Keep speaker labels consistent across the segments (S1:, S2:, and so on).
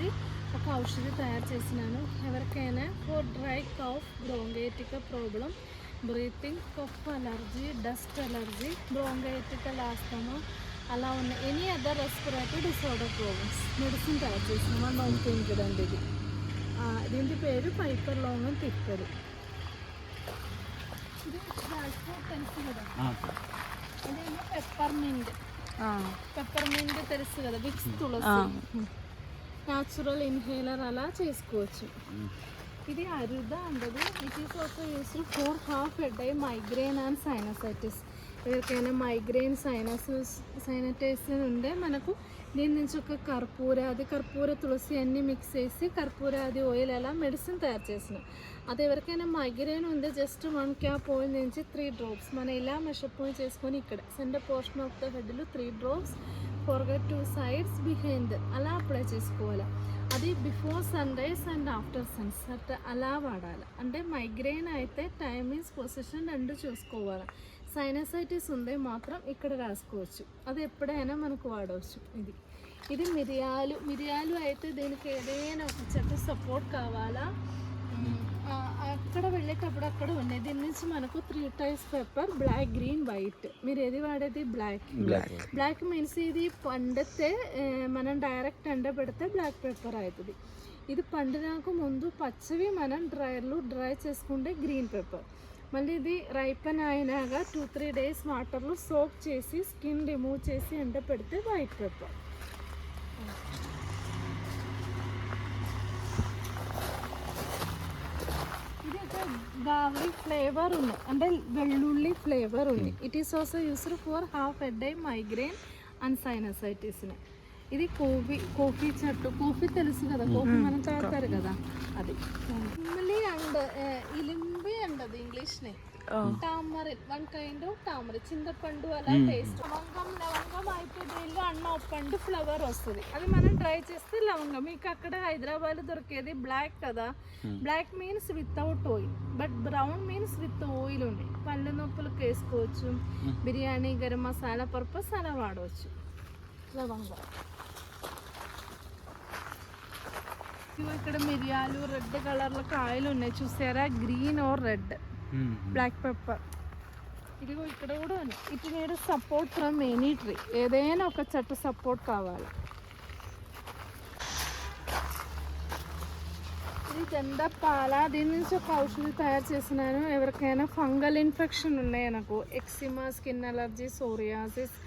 S1: నుంచి ఒక ఔషధి తయారు చేసినాను. ఎవరికైనా for dry cough, bronchitic problem, breathing, cough allergy, dust allergy, bronchitical asthma అలా ఉన్న any other respiratory disorder problems medicine తయారు చేసినాము. నోట్ కదండి ఇది. దీని పేరు పైపర్ లవంగం తిప్పలు. ఇది తెలుసు కదా, అదేమో పెప్పర్మింట్ తెలుసు కదా, విక్స్ తులసి, న్యాచురల్ ఇన్హేలర్ అలా చేసుకోవచ్చు. ఇది అరుదా ఉండదు. It is also used for half a day migraine and sinusitis. ఎవరికైనా మైగ్రేన్ సైనటైటిస్ ఉండే మనకు దీని నుంచి ఒక కర్పూర తులసి అన్నీ మిక్స్ చేసి కర్పూరాది ఆయిల్ అలా మెడిసిన్ తయారు చేసిన. అది ఎవరికైనా మైగ్రేన్ ఉంది జస్ట్ 1 క్యాప్ ఆయిల్ నుంచి 3 drops మనం ఇలా మెషర్ పాయింట్ చేసుకొని ఇక్కడ సెంటర్ పోర్షన్ ఆఫ్ ద హెడ్లో 3 drops, ఫోర్గెట్ 2 sides బిహైండ్ అలా అప్లై చేసుకోవాలి. అది before sunrise and after sunset అలా వాడాలి. అంటే మైగ్రేన్ అయితే టైమ్ ఈజ్ పొజిషన్ 2 చూసుకోవాలి. సైనసైటిస్ ఉందే మాత్రం ఇక్కడ రాసుకోవచ్చు. అది ఎప్పుడైనా మనకు వాడవచ్చు. ఇది మిరియాలు అయితే దీనికి ఏదైనా ఒక చెట్టు సపోర్ట్ కావాలా. అక్కడ వెళ్ళేటప్పుడు అక్కడ ఉన్నాయి. దీని నుంచి మనకు 3 types pepper, black, green, white. మీరు ఏది వాడేది? బ్లాక్ మీన్స్ ఇది పండితే మనం డైరెక్ట్ ఎండబెడితే బ్లాక్ పెప్పర్ అవుతుంది. ఇది పండినాక ముందు పచ్చవి మనం డ్రై చేసుకుంటే గ్రీన్ పెప్పర్. మళ్ళీ ఇది రైపన్ అయినాక 2-3 days వాటర్లో సోక్ చేసి స్కిన్ రిమూవ్ చేసి ఎండబెడితే వైట్ పెప్పర్. గార్లిక్ ఫ్లేవర్ ఉంది, అంటే వెల్లుల్లి ఫ్లేవర్ ఉంది. It is also used for half a day migraine and సైనసైటిస్ని. ఇది కాఫీ చెట్టు. కాఫీ తెలుసు కదా, కాఫీ మనం తాగుతారు కదా, అది. మళ్ళీ అండ్ ఇలింబి అంటది ఇంగ్లీష్ని. టామరిన్, 1 kind of టామరిన్, చింతపండు అలా టేస్ట్. లవంగం అయితే దీనిలో అన్న పండు ఫ్లవర్ వస్తుంది. అది మనం డ్రై చేస్తే లవంగం. మీకు అక్కడ హైదరాబాద్ దొరికేది బ్లాక్ కదా, black means without oil, but brown means with oil ఉంది. పళ్ళు నొప్పులకు వేసుకోవచ్చు, బిర్యానీ గరం మసాలా పర్పస్ అలా వాడవచ్చు. లవంగం. ఇక్కడ మిరియాలు రెడ్ కలర్లో కాయలు ఉన్నాయి చూసారా, green or red, black pepper. ఇదిగో ఇక్కడ కూడా ఉంది. It need support from any tree. ఏదైనా ఒక చెట్టు సపోర్ట్ కావాలి. ఇది జందపాల. దీని నుంచి ఒక ఔషధి తయారు చేసినాను. ఎవరికైనా ఫంగల్ ఇన్ఫెక్షన్ ఉన్నాయి, నాకు ఎక్సిమా, స్కిన్ అలర్జీ, సోరియాసిస్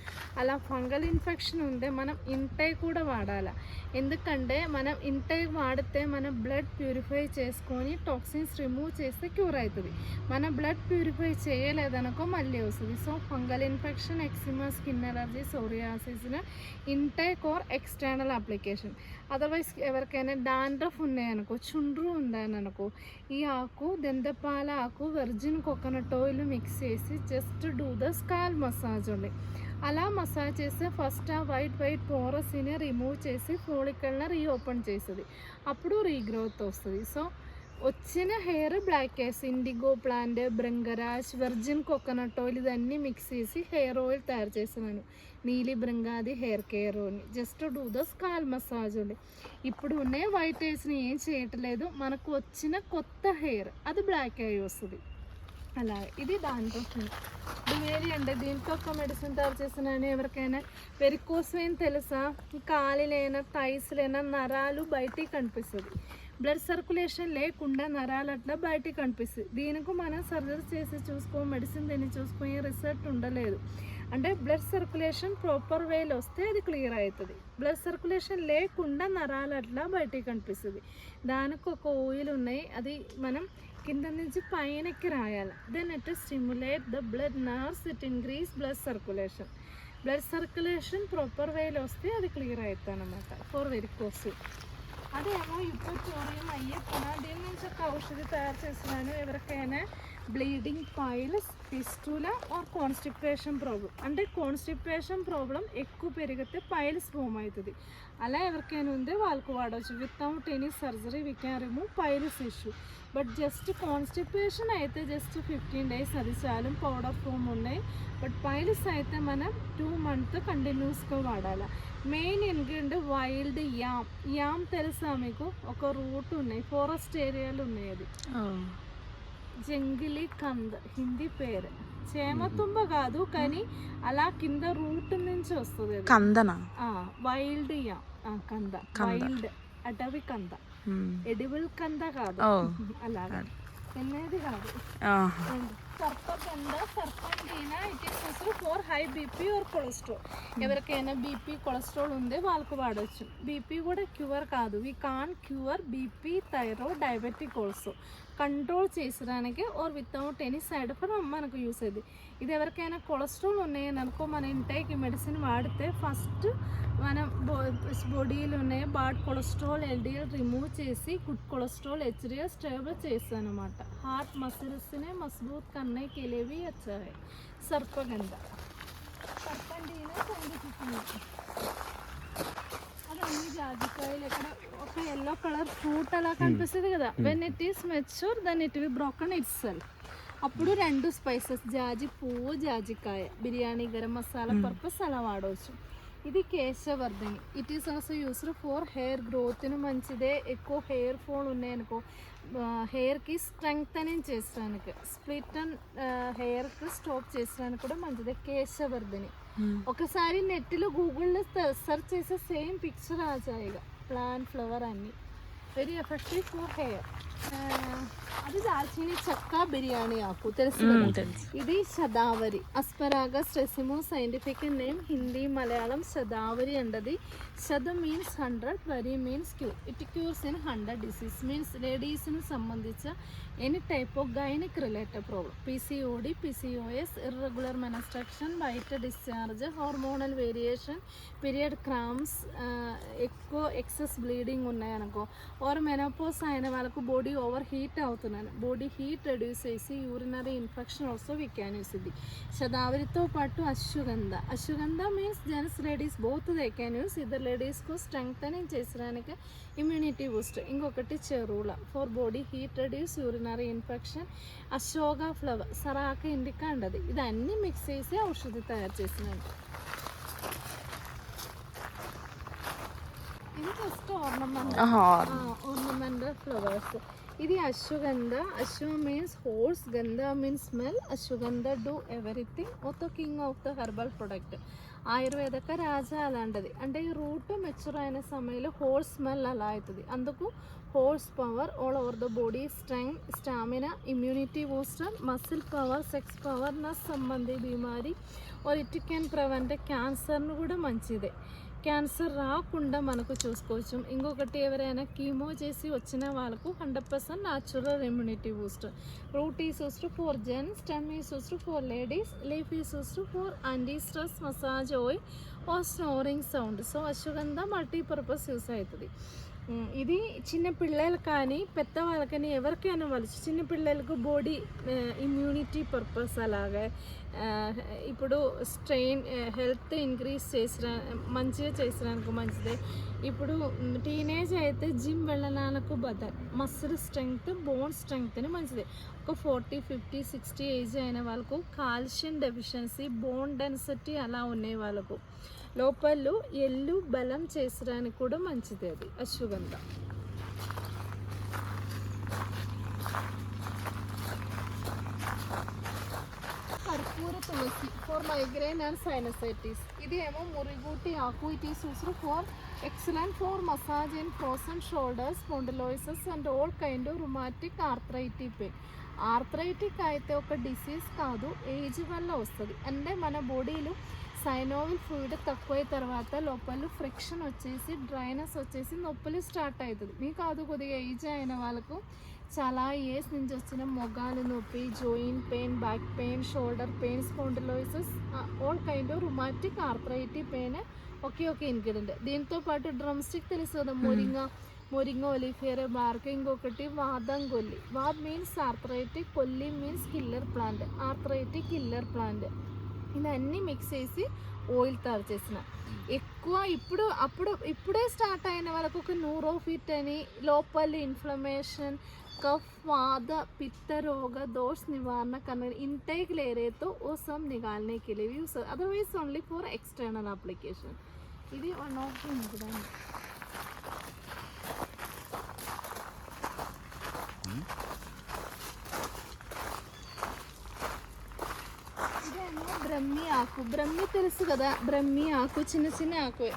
S1: అలా ఫంగల్ ఇన్ఫెక్షన్ ఉంటే మనం ఇంటై కూడా వాడాలి. ఎందుకంటే మనం ఇంటై వాడితే మన బ్లడ్ ప్యూరిఫై చేసుకొని టాక్సిన్స్ రిమూవ్ చేస్తే క్యూర్ అవుతుంది. మన బ్లడ్ ప్యూరిఫై చేయలేదనుకో మళ్ళీ వస్తుంది. So fungal infection, eczema, skin allergy, సోరియాసిస్ను intake or external application. Otherwise ఎవరికైనా డాండ్రఫ్ ఉన్నాయనుకో, చుండ్రు ఉందని అనుకో, ఈ ఆకు దెందపాల ఆకు వర్జిన్ కోకోనట్ ఆయిల్ మిక్స్ చేసి just do the scalp massage ఉంది. అలా మసాజ్ చేస్తే ఫస్ట్ ఆ వైట్ పోరస్ని రిమూవ్ చేసి ఫోలికల్ని రీఓపెన్ చేస్తుంది. అప్పుడు రీగ్రోత్ వస్తుంది. సో వచ్చిన hair black hairs, indigo plant, Bhringraj, virgin coconut oil ఇదన్నీ మిక్స్ చేసి హెయిర్ ఆయిల్ తయారు చేస్తున్నాను. Neeli Bhringadi hair care oil. Just do the scalp massage ఉంది. ఇప్పుడు ఉన్న వైట్ హెయిర్స్ని ఏం చేయట్లేదు, మనకు వచ్చిన కొత్త హెయిర్ అది బ్లాక్ హెయిర్ వస్తుంది. అలా ఇది దాంట్లో డువేరి అంటే దీంట్లో ఒక మెడిసిన్ తయారు చేస్తున్నాను. ఎవరికైనా వెరికోస్ వెయిన్ తెలుసా, కాలిలైనా థైస్లైనా నరాలు బయటికి కనిపిస్తుంది. బ్లడ్ సర్క్యులేషన్ లేకుండా నరాలు అట్లా బయటికి కనిపిస్తుంది. దీనికి మనం సర్జరీ చేసి మెడిసిన్ దీన్ని చూసుకునే రిసల్ట్ ఉండలేదు. అంటే బ్లడ్ సర్క్యులేషన్ ప్రాపర్ వేలో వస్తే అది క్లియర్ అవుతుంది. బ్లడ్ సర్క్యులేషన్ లేకుండా నరాలు అట్లా బయటికి కనిపిస్తుంది. దానికి ఒక ఆయిల్ ఉన్నాయి, అది మనం కింద నుంచి పైనకి రాయాలి. Then it stimulate the blood nerves, it increase blood circulation. Blood circulation proper వేలో వస్తే అది క్లియర్ అవుతుంది అన్నమాట ఫర్ వెరికోస్. అదేమో యుపటోరియం అయ్యప్పన. దీని నుంచి ఒక ఔషధి తయారు చేస్తున్నాను. ఎవరికైనా bleeding piles, fistula or constipation problem. అంటే కాన్స్టిపేషన్ ప్రాబ్లం ఎక్కువ పెరిగితే పైల్స్ ఫామ్ అవుతుంది. అలా ఎవరికైనా ఉంటే వాళ్ళకు వాడవచ్చు. Without any surgery we can remove piles issue. But just constipation అయితే జస్ట్ 15 days అది చాలు, పౌడర్ ఫామ్ ఉన్నాయి. బట్ పైల్స్ అయితే మనం 2 months కంటిన్యూస్గా వాడాలి. Main ingredient wild yam. Yam తెలుసా మీకు? ఒక రూట్ ఉన్నాయి, ఫారెస్ట్ ఏరియాలు ఉన్నాయి. అది జంగిలీ కంద హిందీ పేరు. చేమతుంబ కాదు కానీ అలా కింద రూట్ నుంచి వస్తుంది. కందనా? వైల్డ్ యామ్ కంద, వైల్డ్ అటవీ కంద, ఎడిబుల్ కంద కాదు. అలాగా తినేది కాదు. సర్పకంద, serpentina, it is used for high BP or cholesterol. ఎవరికైనా బీపీ కొలెస్ట్రాల్ ఉందే వాళ్ళకు వాడవచ్చు. బీపీ కూడా క్యూర్ కాదు. We can cure BP, thyroid, diabetic also. Control చేసడానికి or without any side effect మనకు యూస్ అయ్యింది. ఇది ఎవరికైనా కొలెస్ట్రాల్ ఉన్నాయని అనుకో, మన ఇంటేక్ మెడిసిన్ వాడితే ఫస్ట్ మనం బాడీలో ఉన్నాయి బాడ్ కొలెస్ట్రాల్, ఎల్డిఎల్ రిమూవ్ చేసి గుడ్ కొలెస్ట్రాల్, HDL స్టేబుల్ చేస్తాను అనమాట. హార్ట్ మసిల్స్నే మजबूत करने के लिए भी अच्छा है सर्पगंधा. सर्पंटीना అదన్నీ జాజికాయలు. ఎక్కడ ఒక ఎల్లో కలర్ ఫ్రూట్ అలా కనిపిస్తుంది కదా, when it is mature then it will broken itself. అప్పుడు 2 స్పైసెస్, జాజి పువ్వు, జాజికాయ, బిర్యానీ గరం మసాలా పర్పస్ అలా వాడవచ్చు. ఇది Keshavardhani. It is also used for hair గ్రోత్ని మంచిదే. ఎక్కువ హెయిర్ ఫాల్ ఉన్నాయనుకో, హెయిర్కి స్ట్రెంగ్తనింగ్ చేసడానికి, స్ప్లిట్ అండ్ హెయిర్కి స్టాప్ చేసడానికి కూడా మంచిదే కేశవర్ధని. ఒకసారి నెట్లో గూగుల్లో సెర్చ్ చేసే సేమ్ పిక్చర్ ఆ జాయిగా ప్లాంట్ ఫ్లవర్ అన్నీ వెరీ ఎఫెక్టివ్ ఫర్ హెయిర్. అది దాల్చిన చెక్క, బిర్యానీ ఆకు తెలుసు. ఇది Shatavari, asparagus racemosus scientific name, Hindi Malayalam Shatavari అంటది. శద మీన్స్ 100, వరి means cure. It cures in 100 disease. Means లేడీస్ని సంబంధించిన any type of gynaec related problem, PCOD, PCOS, irregular menstruation, white discharge, hormonal variation, period cramps, ఎక్కువ ఎక్సెస్ బ్లీడింగ్ ఉన్నాయనుకో, ఆర్ మెనోపాజ్ అయిన వాళ్ళకు body over heat అవుతున్నాను, body heat reduce చేసి urinary infection also we can use ఇది. శదావరితో పాటు ashwagandha. Ashwagandha means gents ladies both they can use. ఇద్దరు లేడీస్కు స్ట్రెంగ్తనింగ్ చేసడానికి, ఇమ్యూనిటీ బూస్ట్. ఇంకొకటి చెరూల for body heat reduce, urinary infection. Ashoka flower, saraca indica అండది. ఇది అన్నీ మిక్స్ చేసి ఔషధి తయారు చేసినాను. ఇది జస్ట్ ornamental ఫ్లవర్స్. ఇది అశ్వగంధ. అశ్వ మీన్స్ హోర్స్, గంధ means smell. Ashwagandha do everything. మొత్తం king of the herbal product. ఆయుర్వేదక రాజా అలాంటిది. అంటే ఈ రూట్ మెచ్యూర్ అయిన సమయంలో హోర్స్ స్మెల్ అలా అవుతుంది. అందుకు horse power all over the body, strength, stamina, immunity booster, muscle power, sex power, నస్ సంబంధి బీమారి ఆర్ ఇట్ కెన్ ప్రివెంట్ క్యాన్సర్ను కూడా మంచిదే. క్యాన్సర్ రాకుండా మనకు చూసుకోవచ్చు. ఇంకొకటి ఎవరైనా కీమో చేసి వచ్చిన వాళ్ళకు 100% natural immunity booster. Root is used for gents, stem is used for ladies, leaf is used for anti stress, massage oil or snoring sound. So ashwagandha multipurpose use అవుతుంది. ఇది చిన్న పిల్లలు కానీ పెద్దవాళ్ళకని ఎవరికైనా వాళ్ళు, చిన్న పిల్లలకు బాడీ ఇమ్యూనిటీ పర్పస్ అలాగే ఇప్పుడు స్ట్రెయిన్ హెల్త్ ఇంక్రీజ్ చేసిన మంచిగా చేసడానికి మంచిదే. ఇప్పుడు టీనేజ్ అయితే జిమ్ వెళ్ళడానికి బదర్ మసిల్ స్ట్రెంగ్త్, బోన్ స్ట్రెంగ్త్ని మంచిదే. ఒక 40, 50, 60 ఏజ్ అయిన వాళ్ళకు కాల్షియం డెఫిషియన్సీ, బోన్ డెన్సిటీ అలా ఉండే వాళ్ళకు లోపలు ఎల్లు బలం చేసడానికి కూడా మంచిది అది అశ్వగంధ. కర్పూర తులసి ఫర్ మైగ్రేన్ అండ్ సైనసైటిస్. ఇది ఏమో మురిగూటి ఆకు. It is used for excellent for massage in frozen shoulders, spondylosis and all kind of rheumatic arthritic pain. Arthritic అయితే ఒక డిసీజ్ కాదు, ఏజ్ వల్ల వస్తుంది. అంటే మన బాడీలో సైనోవిల్ ఫ్లూయిడ్ తక్కువ తర్వాత లోపల ఫ్రిక్షన్ వచ్చేసి డ్రైనెస్ వచ్చేసి నొప్పులు స్టార్ట్ అవుతుంది. మీకు అది కొద్దిగా ఏజ్ అయిన వాళ్ళకు చాలా ఇయర్స్ నుంచి వచ్చిన మొగాలు నొప్పి, joint pain, back pain, shoulder pain, spondylosis, all kind of rheumatic arthritic pain okay ingredient. దీంతో పాటు డ్రమ్ స్టిక్ తెలుసు కదా, మొరింగ ఒలిఫేరా బార్క్. ఇంకొకటి వాదం కొల్లి. వాద్ మీన్స్ ఆర్థరైటిక్, కొల్లి means killer plant, arthritic killer plant. ఇవన్నీ మిక్స్ చేసి ఆయిల్ తయారు చేసిన. ఎక్కువ ఇప్పుడే స్టార్ట్ అయిన వాళ్ళకు ఒక న్యూరోఫిట్ అని, లోపల ఇన్ఫ్లమేషన్, कफ वाद पित्त रोग दोष निवारण करने इनटेक ले रहे तो वो सब निकालने के लिए भी use, otherwise only for external application. ఇది వన్ ఆఫ్ ది ఇంగ్రీడియంట్. ఇదేమో బ్రహ్మి ఆకు. బ్రహ్మి తెలుసు కదా, బ్రహ్మి ఆకు చిన్న చిన్న ఆకు.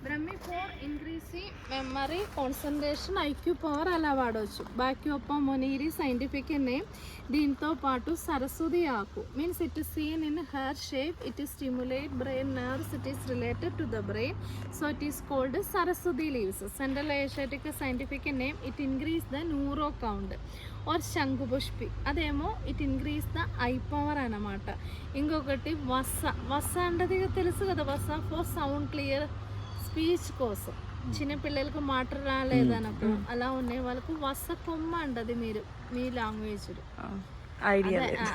S1: Brahmi for increasing memory, concentration, IQ power అలా వాడవచ్చు. Bacopa monnieri scientific name. దీంతో పాటు సరస్వతి ఆకు means it is seen in hair shape, it is stimulate brain nerves, it is related to the brain, so it is called Saraswati leaves. Centella asiatica scientific name, it increase the neuro count. Or Shankhpushpi, అదేమో it increase the eye power అన్నమాట. ఇంకొకటి వస అంటే తెలుసు కదా, వస for sound clear speech కోసం. చిన్నపిల్లలకు మాట రాలేదన్నప్పుడు అలా ఉండే వాళ్ళకు వస కొమ్మ అంటది మీ లాంగ్వేజ్లో.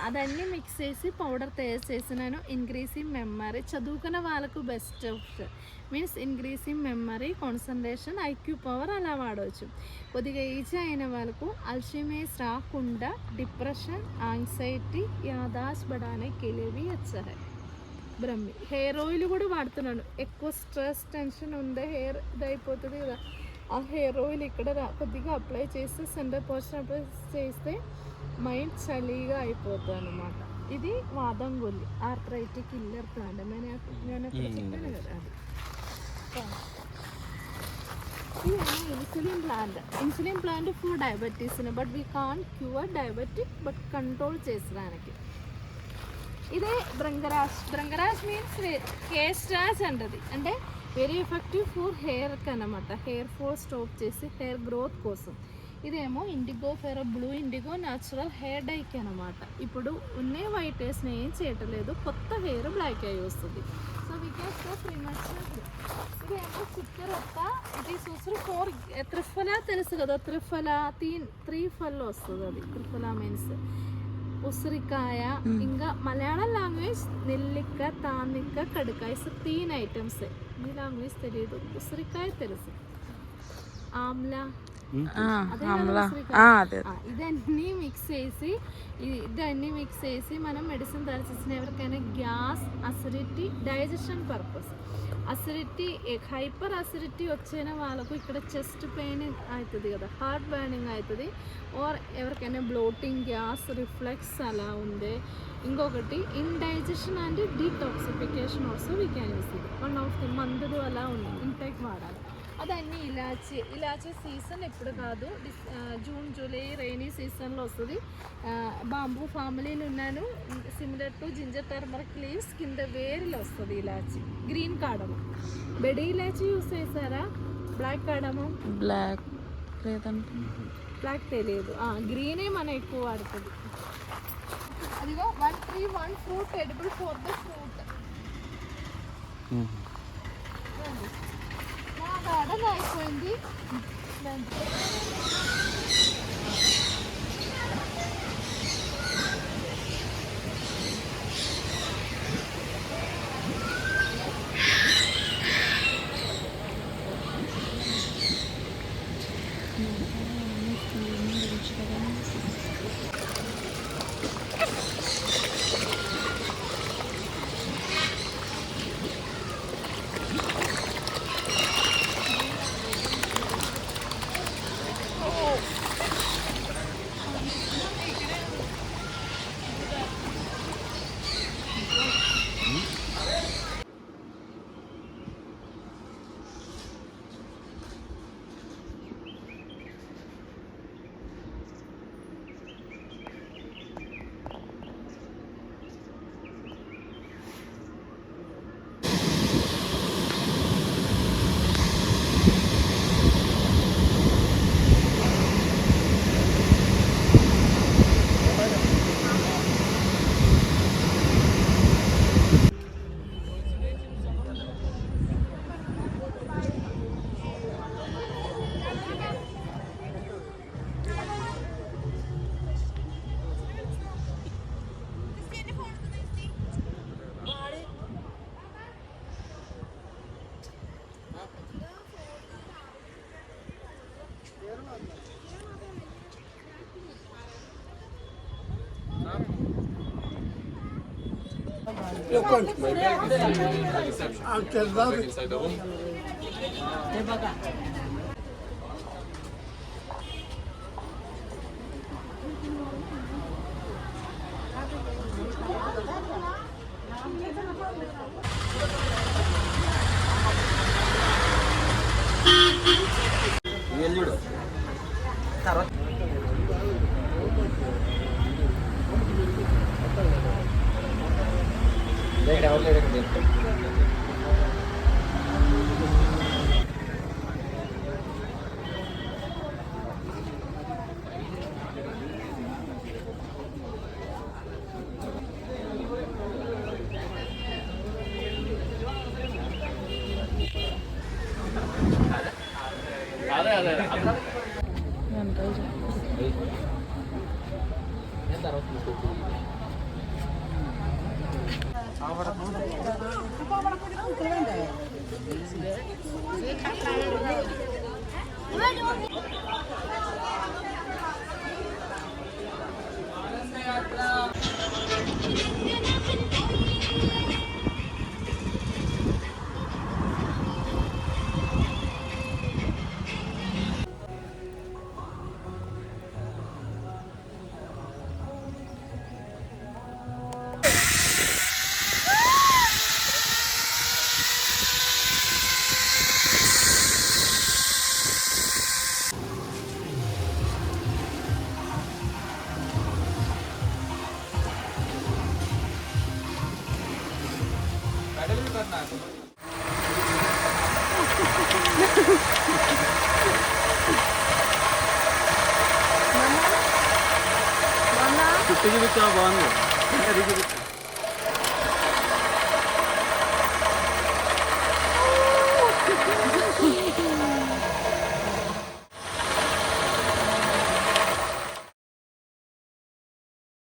S1: అదన్నీ మిక్స్ చేసి పౌడర్ తయారు చేసినాను. ఇంక్రీజింగ్ మెమరీ, చదువుకున్న వాళ్ళకు best option. Means increasing memory, concentration, IQ power అలా వాడవచ్చు. కొద్దిగా ఏజ్ అయిన వాళ్ళకు అల్షీమేస్ రాకుండా డిప్రెషన్, యాంగ్జైటీ, యాదాష్ బడానే కెలివి వచ్చాయి. బ్రహ్మి హెయిర్ ఆయిల్ కూడా వాడుతున్నాను. ఎక్కువ స్ట్రెస్ టెన్షన్ ఉందే హెయిర్ ఇదైపోతుంది కదా, ఆ హెయిర్ ఆయిల్ ఇక్కడ కొద్దిగా అప్లై చేస్తే సెంటర్ పోర్షన్ అప్లై చేస్తే మైండ్ చలిగా అయిపోతుంది అనమాట. ఇది వాదం గొల్లి, ఆర్థరైటిక్ కిల్లర్ ప్లాంట్. నేను చెప్పాను కదా అది. ఇది insulin plant. Insulin plant for diabetes, but we can't cure diabetic but control చేసడానికి. ఇదే భృంగరాజ్ మీన్స్ హెయిర్ స్టార్చ్ అంటది. అంటే వెరీ ఎఫెక్టివ్ ఫర్ హెయిర్కి అన్నమాట. హెయిర్ ఫాల్ స్టాప్ చేసి హెయిర్ గ్రోత్ కోసం. ఇదేమో ఇండిగో ఫెరో బ్లూ ఇండిగో న్యాచురల్ హెయిర్ డైకి అనమాట. ఇప్పుడు ఉన్నే వైట్ హెయిర్స్ని ఏం చేయట్లేదు, కొత్త హెయిర్ బ్లాక్ అయ్యి వస్తుంది. So we can so premature. ఇదేమో చిక్కరొక్క. It is used for triphala తెలుసు కదా, త్రీ ఫల్ వస్తుంది అది. త్రిఫల మీన్స్ ఉసిరికాయ, ఇంకా మలయాళం లాంగ్వేజ్ నెల్లిక్క, తానిక్క, కడుకాయ. So 3 items. ఈ లాంగ్వేజ్ తెలియదు, ఉసిరికాయ తెలుసు, ఆమ్లా, ఇదన్నీ మిక్స్ చేసి మనం మెడిసిన్ తయారు చేసిన ఎవరికైనా gas, acidity, digestion purpose. Acidity, hyper acidity వచ్చిన వాళ్ళకు ఇక్కడ చెస్ట్ పెయిన్ అవుతుంది కదా, హార్ట్ బర్నింగ్ అవుతుంది. ఆర్ ఎవరికైనా బ్లోటింగ్, గ్యాస్ రిఫ్లెక్స్ అలా ఉంది. ఇంకొకటి indigestion and detoxification also we can use ఇది. వన్ ఆఫ్ ది మందులు అలా ఉంది, ఇంటేక్ వాడాలి. అదన్నీ ఇలాచీ సీజన్ ఎప్పుడు కాదు, జూన్ జూలై రైనీ సీజన్లో వస్తుంది. బాంబూ ఫ్యామిలీని ఉన్నాను, similar to ginger turmeric leaves, కింద వేరులో వస్తుంది ఇలాచీ. గ్రీన్ కాడమం, బెడి ఇలాచీ యూస్ చేశారా? బ్లాక్ కాడమం, బ్లాక్ తెలియదు, గ్రీనే మనం ఎక్కువ వాడుతుంది. అదిగో 1 tree 1 fruit edible for the fruit. Garden అయిపోయింది.
S2: చుట్టూ చూపించా బాగుంది.